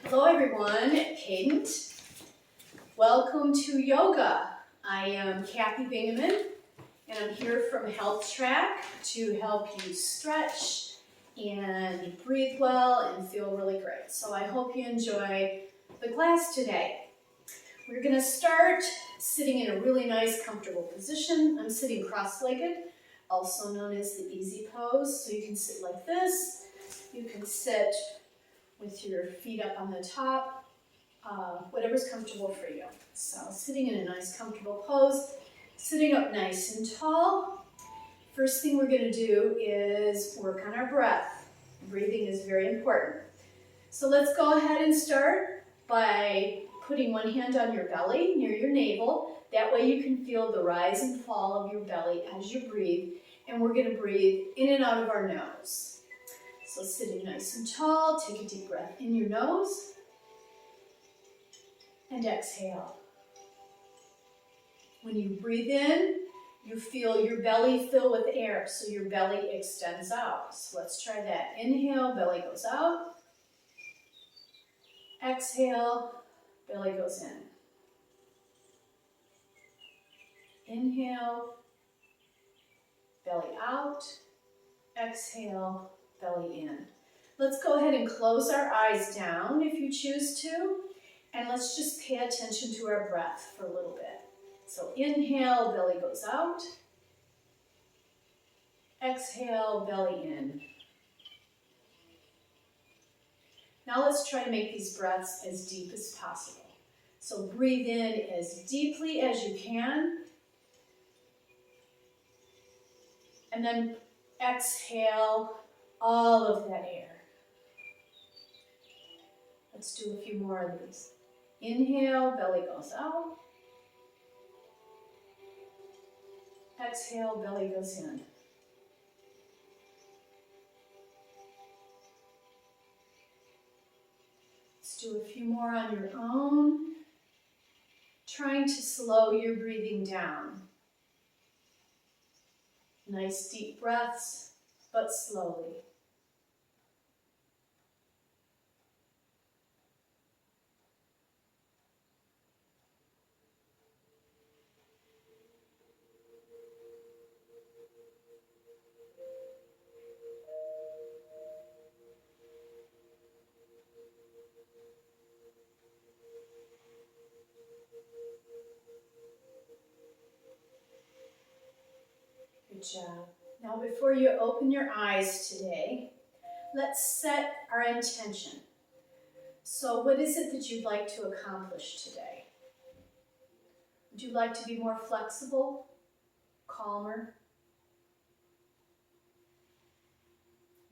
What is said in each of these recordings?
Hello everyone, Cadent. Welcome to yoga. I am Kathy Bingaman and I'm here from Health Track to help you stretch and breathe well and feel really great. So I hope you enjoy the class today. We're going to start sitting in a really nice comfortable position. I'm sitting cross-legged, also known as the easy pose. So you can sit like this. You can sit with your feet up on the top, whatever's comfortable for you. So sitting in a nice comfortable pose, sitting up nice and tall. First thing we're going to do is work on our breath. Breathing is very important. So let's go ahead and start by putting one hand on your belly near your navel. That way you can feel the rise and fall of your belly as you breathe. And we're going to breathe in and out of our nose. So sitting nice and tall, take a deep breath in your nose and exhale. When you breathe in, you feel your belly fill with air, so your belly extends out. So let's try that. Inhale, belly goes out. Exhale, belly goes in. Inhale, belly out. Exhale, belly in. Let's go ahead and close our eyes down if you choose to, and let's just pay attention to our breath for a little bit. So inhale, belly goes out. Exhale, belly in. Now let's try to make these breaths as deep as possible. So breathe in as deeply as you can, and then exhale all of that air. Let's do a few more of these. Inhale, belly goes out. Exhale, belly goes in. Let's do a few more on your own. Trying to slow your breathing down. Nice deep breaths, but slowly. Good job. Now before you open your eyes today, let's set our intention. So what is it that you'd like to accomplish today? Would you like to be more flexible, calmer,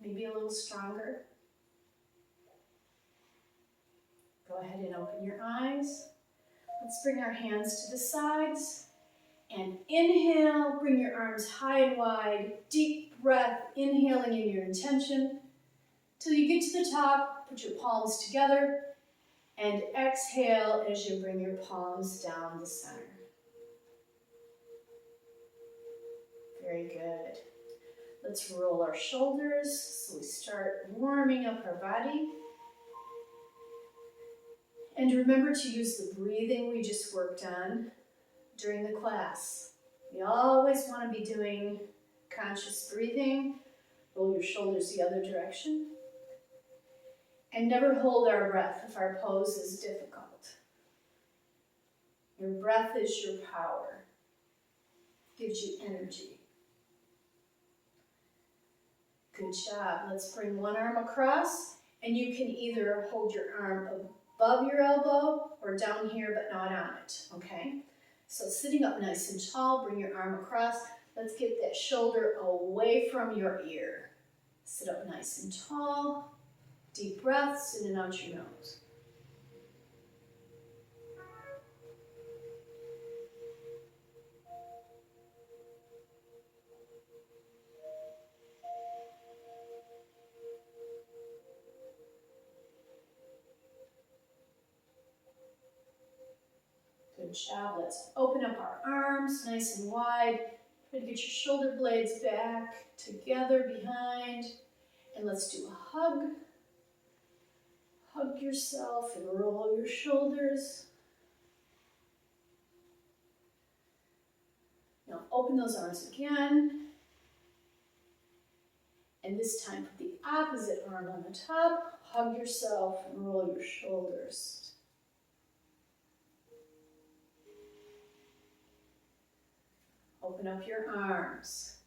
maybe a little stronger? Go ahead and open your eyes. Let's bring our hands to the sides. And inhale, bring your arms high and wide. Deep breath, inhaling in your intention. Till you get to the top, put your palms together. And exhale as you bring your palms down the center. Very good. Let's roll our shoulders so we start warming up our body. And remember to use the breathing we just worked on during the class. We always want to be doing conscious breathing. Roll your shoulders the other direction. And never hold our breath if our pose is difficult. Your breath is your power. Gives you energy. Good job. Let's bring one arm across, and you can either hold your arm above your elbow or down here but not on it, okay? So sitting up nice and tall, bring your arm across. Let's get that shoulder away from your ear. Sit up nice and tall. Deep breaths in and out your nose. Good job. Let's open up our arms nice and wide. Try to get your shoulder blades back together behind. And let's do a hug. Hug yourself and roll your shoulders. Now open those arms again. And this time put the opposite arm on the top. Hug yourself and roll your shoulders. Open up your arms.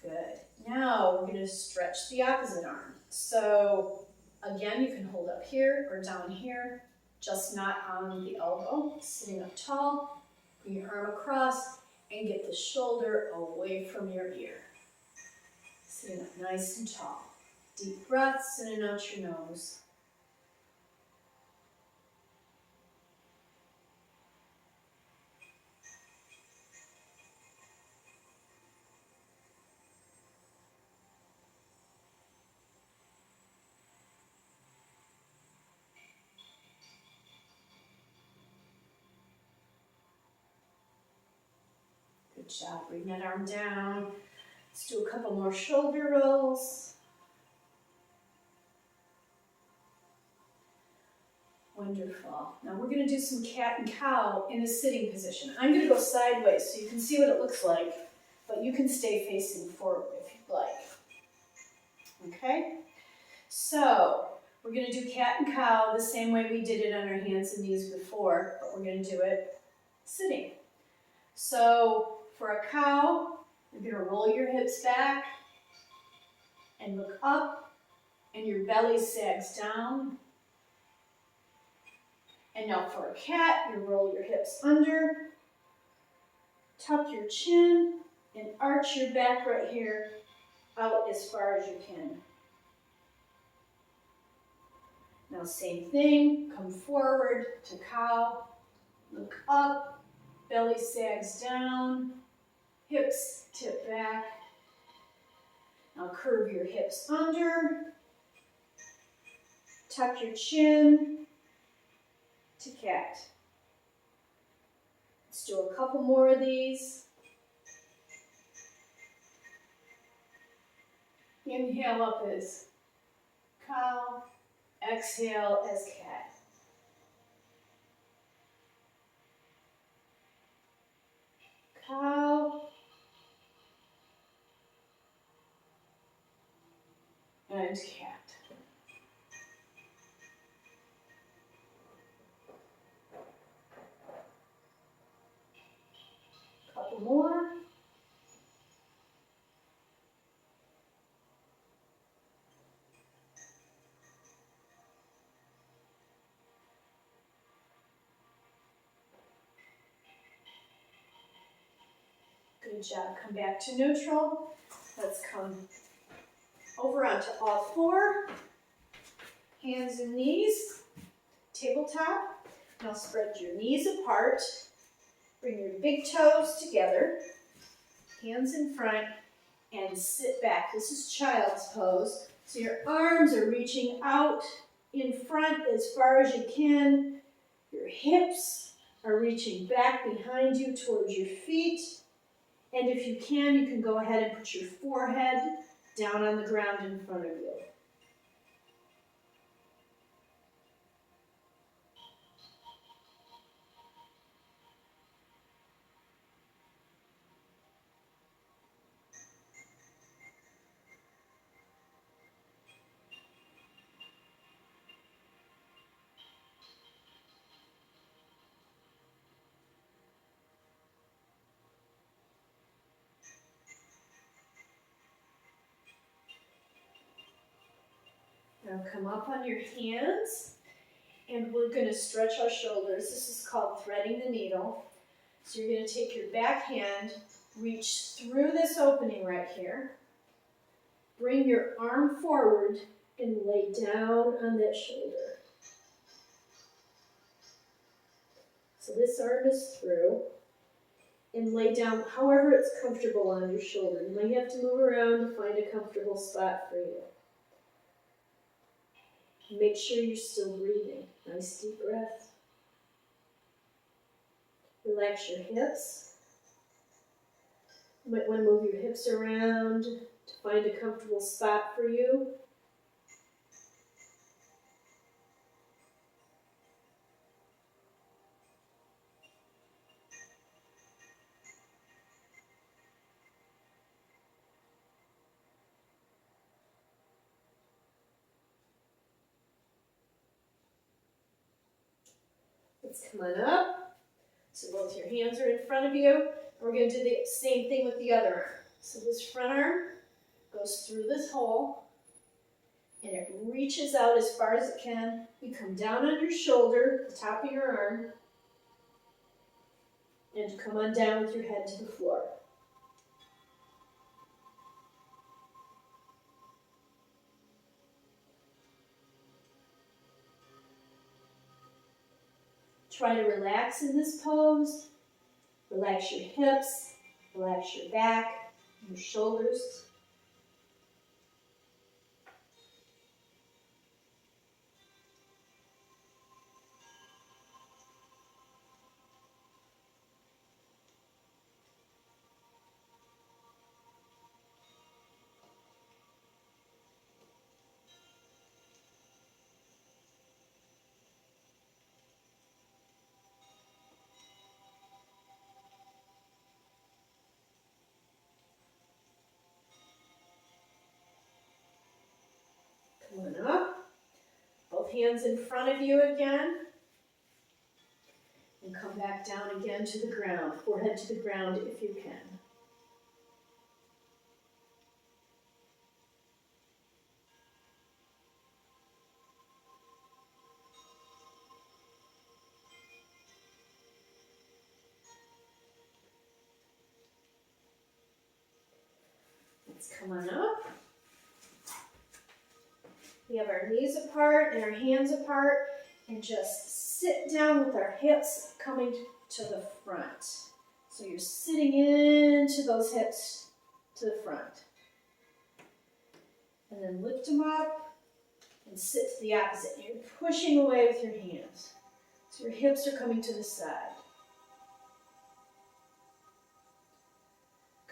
Good. Now we're going to stretch the opposite arm. So again, you can hold up here or down here, just not on the elbow. Sitting up tall, bring your arm across and get the shoulder away from your ear. Sitting up nice and tall. Deep breaths in and out your nose. Good job. Bring that arm down. Let's do a couple more shoulder rolls. Wonderful. Now we're going to do some cat and cow in a sitting position. I'm going to go sideways so you can see what it looks like, but you can stay facing forward if you'd like. Okay? So we're going to do cat and cow the same way we did it on our hands and knees before, but we're going to do it sitting. So for a cow, you're going to roll your hips back and look up, and your belly sags down. And now for a cat, you roll your hips under, tuck your chin, and arch your back right here out as far as you can. Now same thing, come forward to cow, look up, belly sags down, hips tip back. Now curve your hips under, tuck your chin to cat. Let's do a couple more of these. Inhale up as cow, exhale as cat. Cow, and cat. Couple more. Good job. Come back to neutral. Let's come over onto all four. Hands and knees. Tabletop. Now spread your knees apart. Bring your big toes together. Hands in front. And sit back. This is child's pose. So your arms are reaching out in front as far as you can. Your hips are reaching back behind you towards your feet. And if you can go ahead and put your forehead down on the ground in front of you. Now come up on your hands, and we're going to stretch our shoulders. This is called threading the needle. So you're going to take your back hand, reach through this opening right here, bring your arm forward, and lay down on that shoulder. So this arm is through, and lay down however it's comfortable on your shoulder. You might have to move around to find a comfortable spot for you. Make sure you're still breathing. Nice deep breath. Relax your hips. You might want to move your hips around to find a comfortable spot for you. Let's come on up. So both your hands are in front of you. And we're going to do the same thing with the other arm. So this front arm goes through this hole, and it reaches out as far as it can. You come down on your shoulder, the top of your arm, and come on down with your head to the floor. Try to relax in this pose. Relax your hips, relax your back, your shoulders. Come on up. Both hands in front of you again. And come back down again to the ground. Forehead to the ground if you can. Let's come on up. We have our knees apart and our hands apart, and just sit down with our hips coming to the front. So you're sitting into those hips to the front. And then lift them up and sit to the opposite. You're pushing away with your hands. So your hips are coming to the side.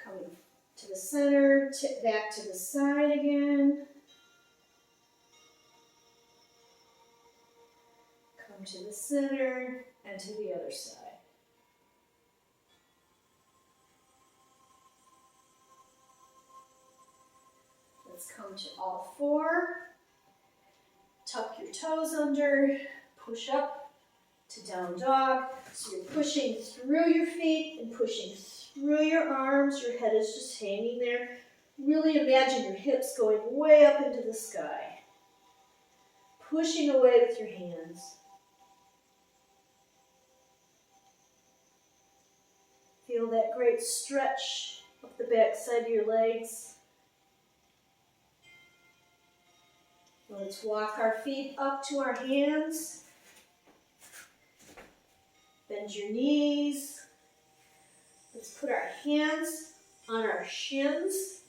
Coming to the center, tip back to the side again. Come to the center and to the other side. Let's come to all four. Tuck your toes under, push up to down dog. So you're pushing through your feet and pushing through your arms. Your head is just hanging there. Really imagine your hips going way up into the sky. Pushing away with your hands. Feel that great stretch up the back side of your legs. Let's walk our feet up to our hands. Bend your knees. Let's put our hands on our shins.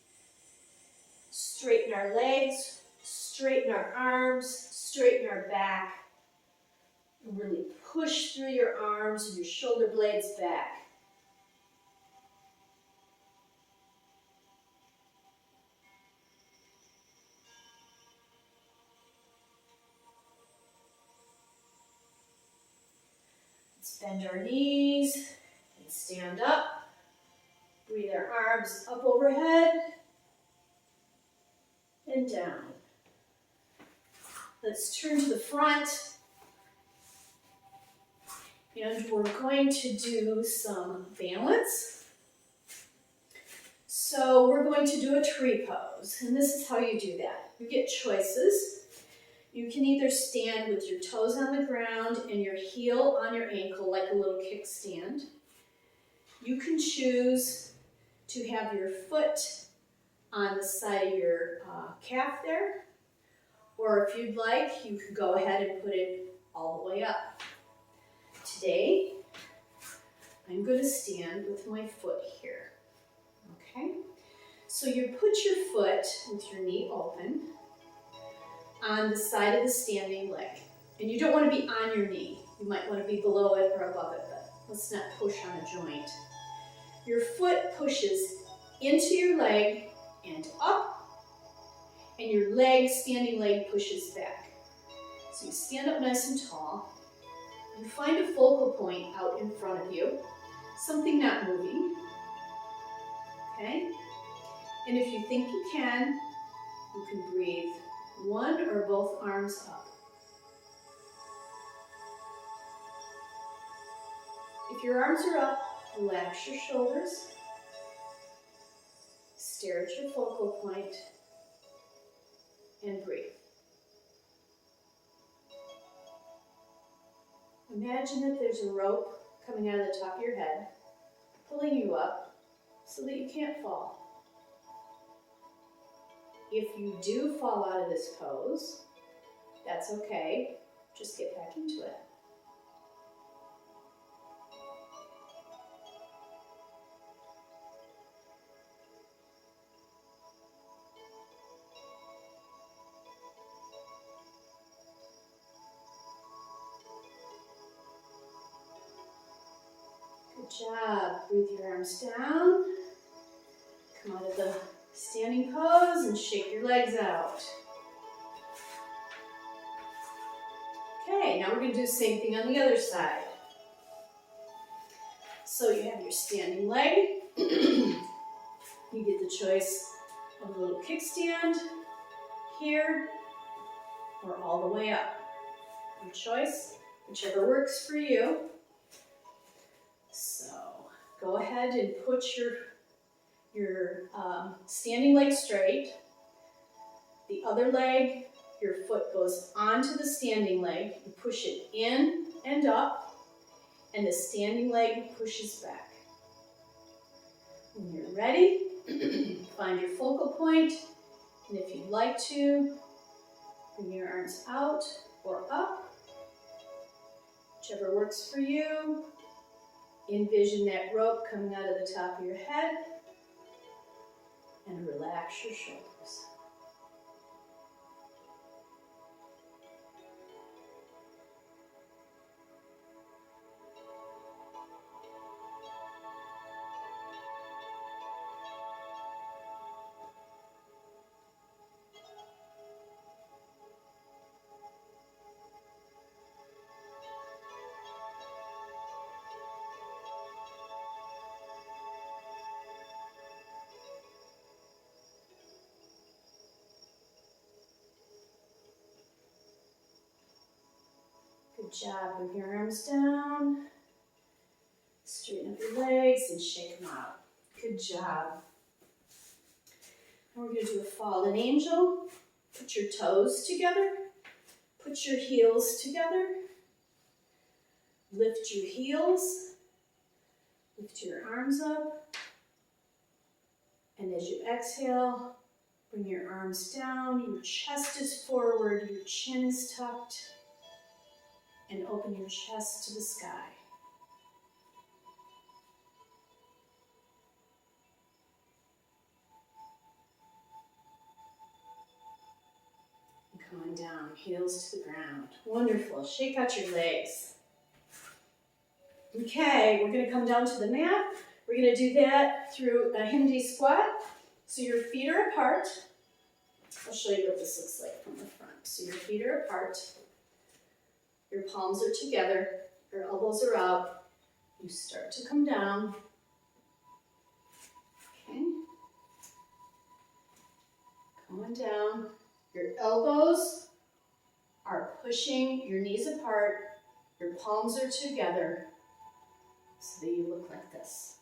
Straighten our legs, straighten our arms, straighten our back. And really push through your arms and your shoulder blades back. Bend our knees and stand up. Breathe our arms up overhead and down. Let's turn to the front. And we're going to do some balance. So we're going to do a tree pose. And this is how you do that. You get choices. You can either stand with your toes on the ground and your heel on your ankle like a little kickstand. You can choose to have your foot on the side of your calf there. Or if you'd like, you could go ahead and put it all the way up. Today, I'm going to stand with my foot here. Okay? So you put your foot with your knee open on the side of the standing leg. And you don't want to be on your knee. You might want to be below it or above it, but let's not push on a joint. Your foot pushes into your leg and up, and your leg, standing leg, pushes back. So you stand up nice and tall. You find a focal point out in front of you, something not moving. Okay? And if you think you can breathe one or both arms up. If your arms are up, relax your shoulders. Stare at your focal point and breathe. Imagine that there's a rope coming out of the top of your head, pulling you up so that you can't fall. If you do fall out of this pose, that's okay. Just get back into it. Good job. Breathe your arms down. Come out of the standing pose and shake your legs out. Okay, now we're going to do the same thing on the other side. So you have your standing leg. You get the choice of a little kickstand here or all the way up. Your choice, whichever works for you. So go ahead and put your standing leg straight. The other leg, your foot goes onto the standing leg. You push it in and up, and the standing leg pushes back. When you're ready, find your focal point, and if you'd like to, bring your arms out or up, whichever works for you. Envision that rope coming out of the top of your head, and relax your shoulders. Good job. Bring your arms down. Straighten up your legs and shake them out. Good job. Now we're going to do a fallen angel. Put your toes together. Put your heels together. Lift your heels. Lift your arms up. And as you exhale, bring your arms down. Your chest is forward. Your chin is tucked. And open your chest to the sky. And come on down, heels to the ground. Wonderful. Shake out your legs. Okay, we're going to come down to the mat. We're going to do that through a Hindi squat. So your feet are apart. I'll show you what this looks like from the front. So your feet are apart. Your palms are together, your elbows are out. You start to come down. Okay. Come on down. Your elbows are pushing your knees apart. Your palms are together so that you look like this.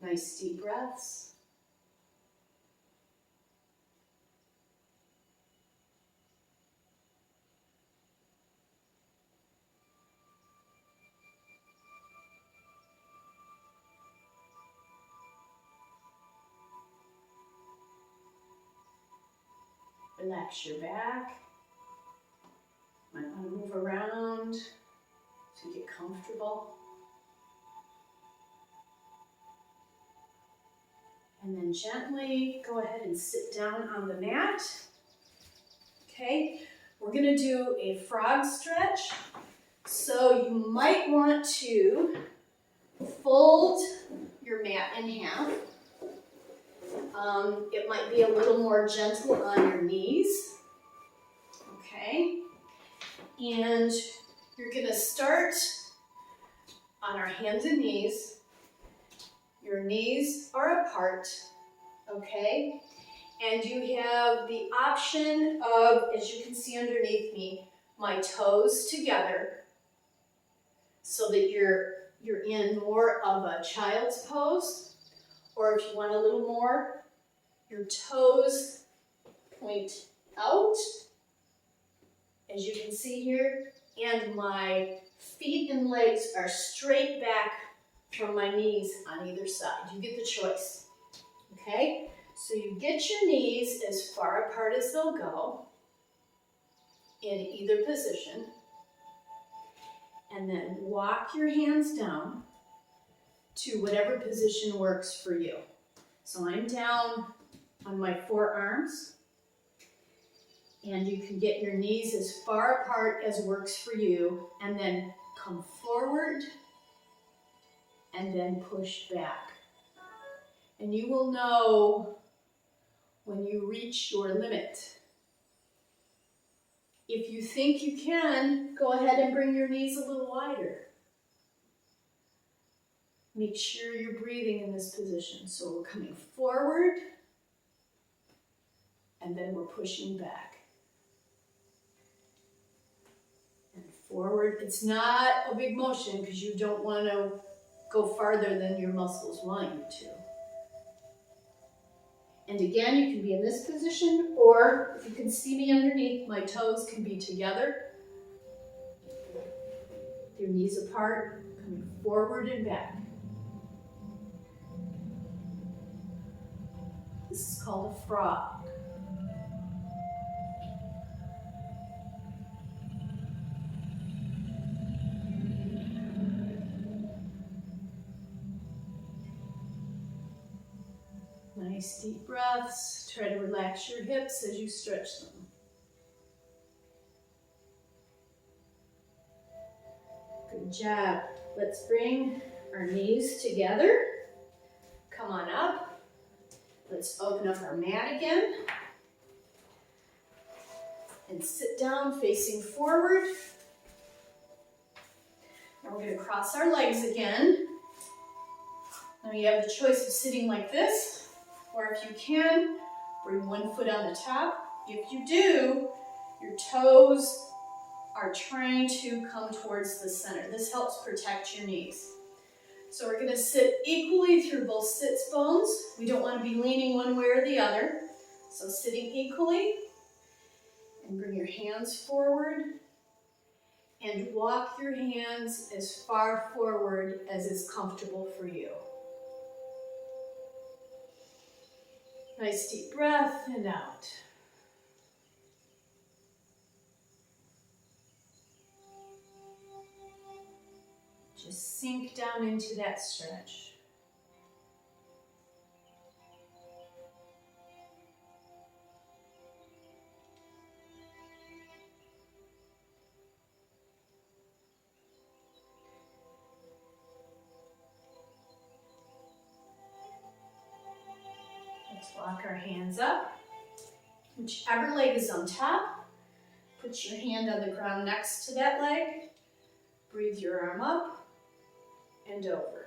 Nice deep breaths. Relax your back. Might want to move around to get comfortable. And then gently go ahead and sit down on the mat. Okay, we're going to do a frog stretch. So you might want to fold your mat in half. It might be a little more gentle on your knees. Okay, and you're going to start on our hands and knees. Your knees are apart, okay? And you have the option of, as you can see underneath me, my toes together so that you're in more of a child's pose, or if you want a little more, your toes point out, as you can see here, and my feet and legs are straight back from my knees on either side. You get the choice, okay? So you get your knees as far apart as they'll go in either position, and then walk your hands down to whatever position works for you. So I'm down on my forearms, and you can get your knees as far apart as works for you, and then come forward and then push back. And you will know when you reach your limit. If you think you can, go ahead and bring your knees a little wider. Make sure you're breathing in this position. So we're coming forward, and then we're pushing back. And forward. It's not a big motion because you don't want to go farther than your muscles want you to. And again, you can be in this position, or if you can see me underneath, my toes can be together. Your knees apart, coming forward and back. This is called a frog. Nice deep breaths. Try to relax your hips as you stretch them. Good job. Let's bring our knees together. Come on up. Let's open up our mat again. And sit down facing forward. Now we're going to cross our legs again. Now you have the choice of sitting like this, or if you can, bring one foot on the top. If you do, your toes are trying to come towards the center. This helps protect your knees. So we're going to sit equally through both sits bones. We don't want to be leaning one way or the other. So sitting equally, and bring your hands forward, and walk your hands as far forward as is comfortable for you. Nice deep breath and out. Just sink down into that stretch. Let's walk our hands up. Whichever leg is on top, put your hand on the ground next to that leg. Breathe your arm up and over.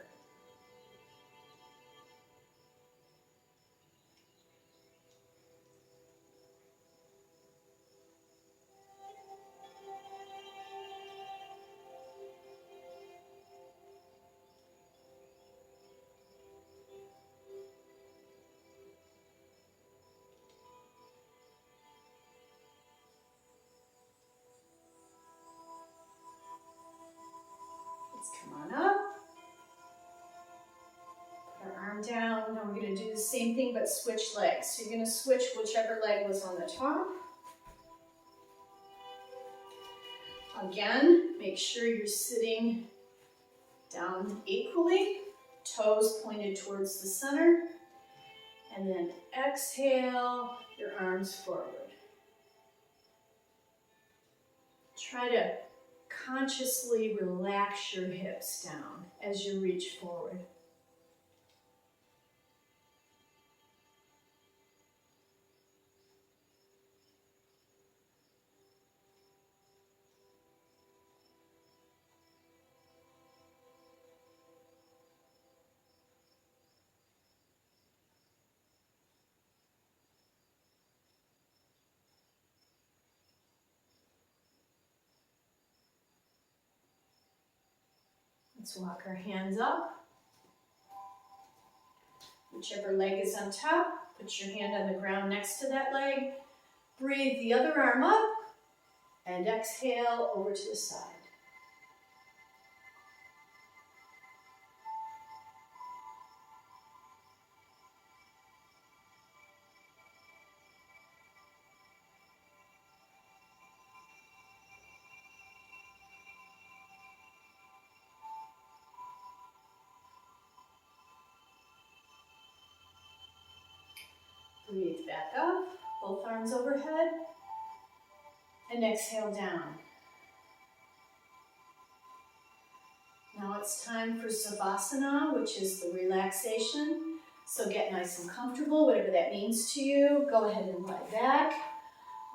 Let's come on up. Put our arm down. Now we're going to do the same thing but switch legs. So you're going to switch whichever leg was on the top. Again, make sure you're sitting down equally, toes pointed towards the center, and then exhale your arms forward. Try to consciously relax your hips down as you reach forward. Let's walk our hands up. Whichever leg is on top, put your hand on the ground next to that leg. Breathe the other arm up and exhale over to the side. Breathe back up, both arms overhead, and exhale down. Now it's time for Savasana, which is the relaxation. So get nice and comfortable, whatever that means to you. Go ahead and lie back.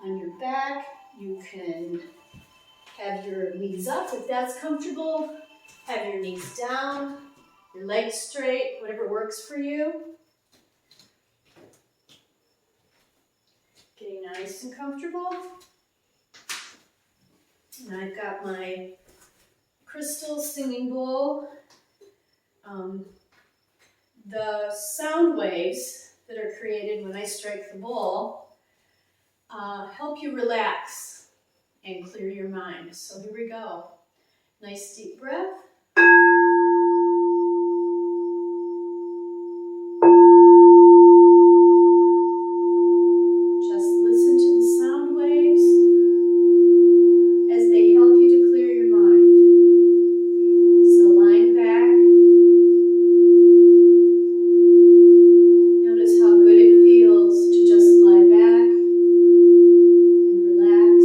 On your back, you can have your knees up if that's comfortable. Have your knees down, your legs straight, whatever works for you. Getting nice and comfortable. And I've got my crystal singing bowl. The sound waves that are created when I strike the bowl help you relax and clear your mind. So here we go. Nice deep breath. Just listen to the sound waves as they help you to clear your mind. So lying back, notice how good it feels to just lie back and relax.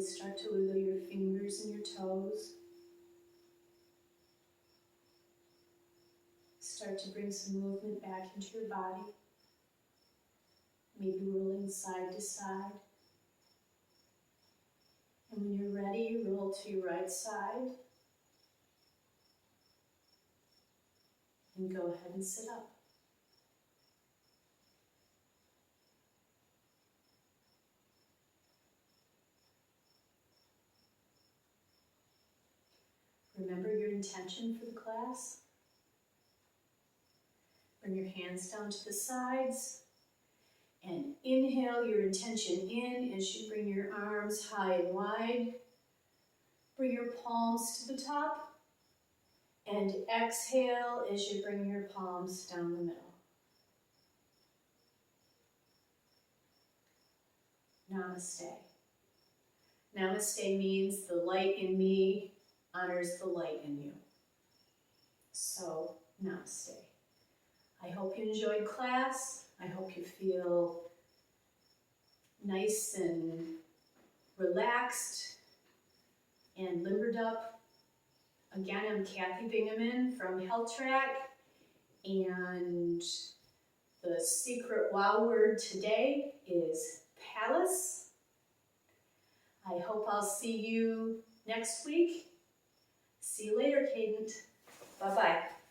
start to wiggle your fingers and your toes. Start to bring some movement back into your body. Maybe rolling side to side. And when you're ready, roll to your right side. And go ahead and sit up. Remember your intention for the class. Bring your hands down to the sides. And inhale your intention in as you bring your arms high and wide. Bring your palms to the top. And exhale as you bring your palms down the middle. Namaste. Namaste means the light in me honors the light in you. So, namaste. I hope you enjoyed class. I hope you feel nice and relaxed and limbered up. Again, I'm Kathy Bingaman from Health Track, and the secret wow word today is palace. I hope I'll see you next week. See you later, Cadent. Bye-bye.